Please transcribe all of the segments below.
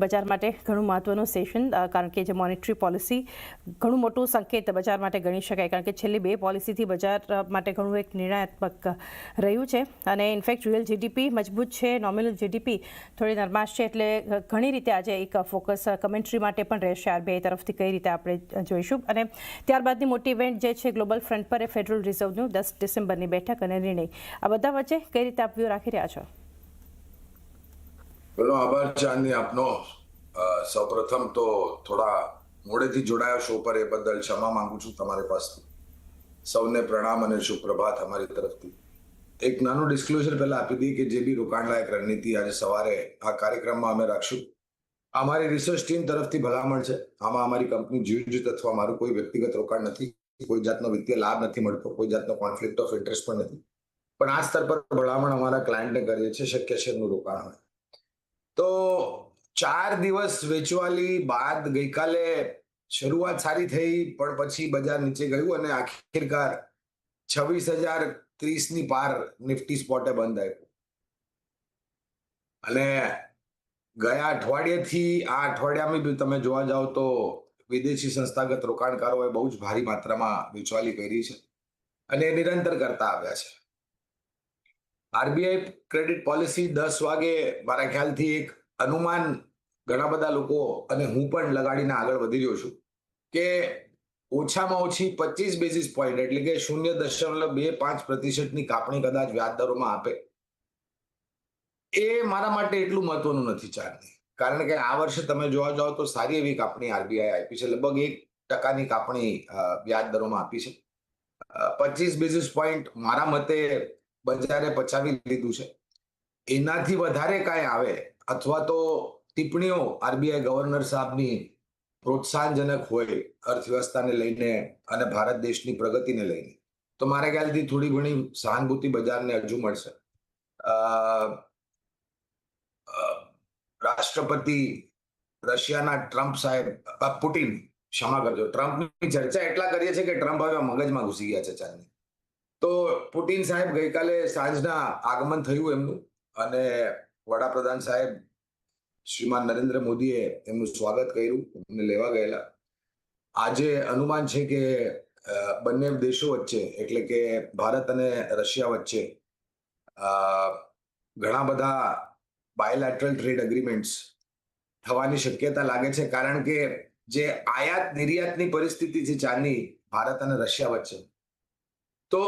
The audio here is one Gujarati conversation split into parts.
બજાર માટે ઘણું મહત્વનું સેશન, કારણ કે જે મોનેટરી પોલિસી ઘણું મોટું સંકેત બજાર માટે ગણી શકાય, કારણ કે છેલ્લી બે પોલિસીથી બજાર માટે ઘણું એક નિર્ણયાત્મક રહ્યું છે. અને ઇનફેક્ટ રિયલ જીડીપી મજબૂત છે, નોમિનલ જીડીપી થોડી નરમાશ છે, એટલે ઘણી રીતે આજે એક ફોકસ કમેન્ટ્રી માટે પણ રહેશે આરબીઆઈ તરફથી, કઈ રીતે આપણે જોઈશું. અને ત્યારબાદની મોટી ઇવેન્ટ જે છે ગ્લોબલ ફ્રન્ટ પર એ ફેડરલ રિઝર્વનું 10 ડિસેમ્બરની બેઠક અને નિર્ણય, આ બધા વચ્ચે કઈ રીતે આપ વ્યૂ રાખી રહ્યા છો? પેલો આભાર ચાંદની આપનો. સૌપ્રથમ તો થોડા મોડેથી જોડાયા શો પર, એ બદલ ક્ષમા માંગુ છું તમારી પાસેથી. સૌને પ્રણામ અને સુપ્રભાત અમારી તરફથી. એક નાનું ડિસ્ક્લોઝર પહેલા આપી દઈએ કે જે બી રોકાણલાયક રણનીતિ આજે સવારે આ કાર્યક્રમમાં અમે રાખશું, અમારી રિસર્ચ ટીમ તરફથી ભલામણ છે. આમાં અમારી કંપની જીવજિત અથવા મારું કોઈ વ્યક્તિગત રોકાણ નથી, કોઈ જાતનો વિત્તીય લાભ નથી મળતો, કોઈ જાતનો કોન્ફ્લિક્ટ ઓફ ઇન્ટરેસ્ટ પણ નથી. પણ આ સ્તર પર ભલામણ અમારા ક્લાયન્ટને કરીએ છીએ, શક્ય છે એમનું રોકાણ હોય. તો 4 દિવસ વેચવાલી બાદ ગઈકાલે શરૂઆત સારી થઈ, પણ પછી બજાર નીચે ગયું અને આખિરકાર 26,030 ની પાર નિફ્ટી સ્પોટે બંધ આપ્યું. અને ગયા અઠવાડિયેથી આ અઠવાડિયામાં બી તમે જોવા જાઓ તો વિદેશી સંસ્થાગત રોકાણકારોએ બહુ જ ભારી માત્રામાં વેચવાલી કરી છે અને નિરંતર કરતા આવ્યા છે. આરબીઆઈ ક્રેડિટ પોલિસી 10 વાગે મારા ખ્યાલથી એક અનુમાન ઘણા બધા લોકો અને હું પણ લગાડીને આગળ વધી રહ્યો છું કે ઓછામાં ઓછી 25 બેઝિસ પોઈન્ટ એટલે કે 0.25% કાપણી કદાચ વ્યાજ દરોમાં આપે. એ મારા માટે એટલું મહત્વનું નથી ચાંદની, કારણ કે આ વર્ષે તમે જોવા જાઓ તો સારી એવી કાપણી આરબીઆઈ આપી છે, લગભગ 1% કાપણી વ્યાજ દરોમાં આપી છે. 25 બેઝિસ પોઈન્ટ મારા મતે બજારે પચાવી લીધું છે. એનાથી વધારે કાંઈ આવે અથવા તો ટિપ્પણીઓ આરબીઆઈ ગવર્નર સાહેબની પ્રોત્સાહનજનક હોય અર્થવ્યવસ્થાને લઈને અને ભારત દેશની પ્રગતિને લઈને, તો મારા ખ્યાલથી થોડી ઘણી સહાનુભૂતિ બજારને હજુ મળશે. રાષ્ટ્રપતિ રશિયાના ટ્રમ્પ સાહેબ, પુટિન, ક્ષમા કરજો, ટ્રમ્પની ચર્ચા એટલા કરીએ છીએ કે ટ્રમ્પ હવે મગજમાં ઘૂસી ગયા છે ચાંદની. તો પુટિન સાહેબ ગઈકાલે સાંજના આગમન થયું એમનું, અને વડાપ્રધાન સાહેબ શ્રીમાન નરેન્દ્ર મોદીએ એમનું સ્વાગત કર્યું, એમને લેવા ગયેલા. આજે અનુમાન છે કે બંને દેશો વચ્ચે એટલે કે ભારત અને રશિયા વચ્ચે ઘણા બધા બાયલેટરલ ટ્રેડ એગ્રીમેન્ટ્સ થવાની શક્યતા લાગે છે, કારણ કે જે આયાત નિર્યાતની પરિસ્થિતિ છે ચાની ભારત અને રશિયા વચ્ચે, તો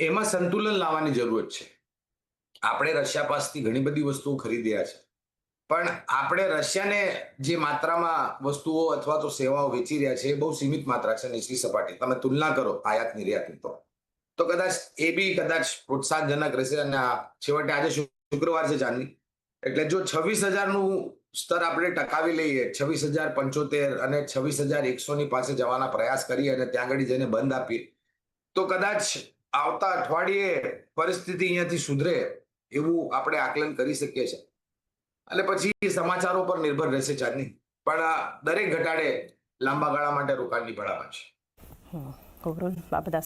એમાં સંતુલન લાવવાની જરૂરત છે. આપણે રશિયા પાસેથી ઘણી બધી વસ્તુઓ ખરીદ્યા છે, પણ આપણે રશિયાને જે માત્રામાં વસ્તુઓ અથવા તો સેવાઓ વેચી રહ્યા છે એ બહુ સીમિત માત્રા છે નીચલી સપાટી. તમે તુલના કરો આયાત નિર્યાતની તો કદાચ એ બી કદાચ પ્રોત્સાહનજનક રહેશે. અને છેવટે આજે શુક્રવાર છે ચાંદની, એટલે જો 26,000નું સ્તર આપણે ટકાવી લઈએ, 26,075 અને 26,100 પાસે જવાના પ્રયાસ કરીએ અને ત્યાં આગળ જઈને બંધ આપીએ, તો કદાચ આવતા અઠવાડિયે પરિસ્થિતિ અહીંયાથી સુધરે એવું આપણે આકલન કરી શકીએ છીએ. અને પછી સમાચારો પર નિર્ભર રહેશે ચાંદની, પણ દરેક ઘટાડે લાંબા ગાળા માટે રોકાણની ભલામણ છે. આ બધા